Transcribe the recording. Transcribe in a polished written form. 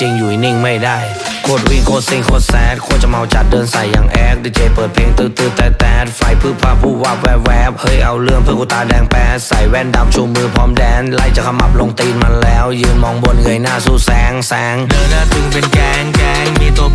ริงๆอยู่นิ่งไม่ได้โคตรวิ่งโคตรซิงโคตรแซดโคตรจะเมาจัดเดินใส่อย่างแอคดีเจเปิดเพลงตื้อๆแต่ไฟพึ่งพาผู้วับแวบเฮ้ยเอาเรื่องเพื่อกูตาแดงแป๊ดใส่แว่นดำชูมือพร้อมแดนไล่จะขมับลงตีนมันแล้วยืนมองบนเงยหน้าสู้แสงเดินหน้าตึงเป็นแกงมีตัว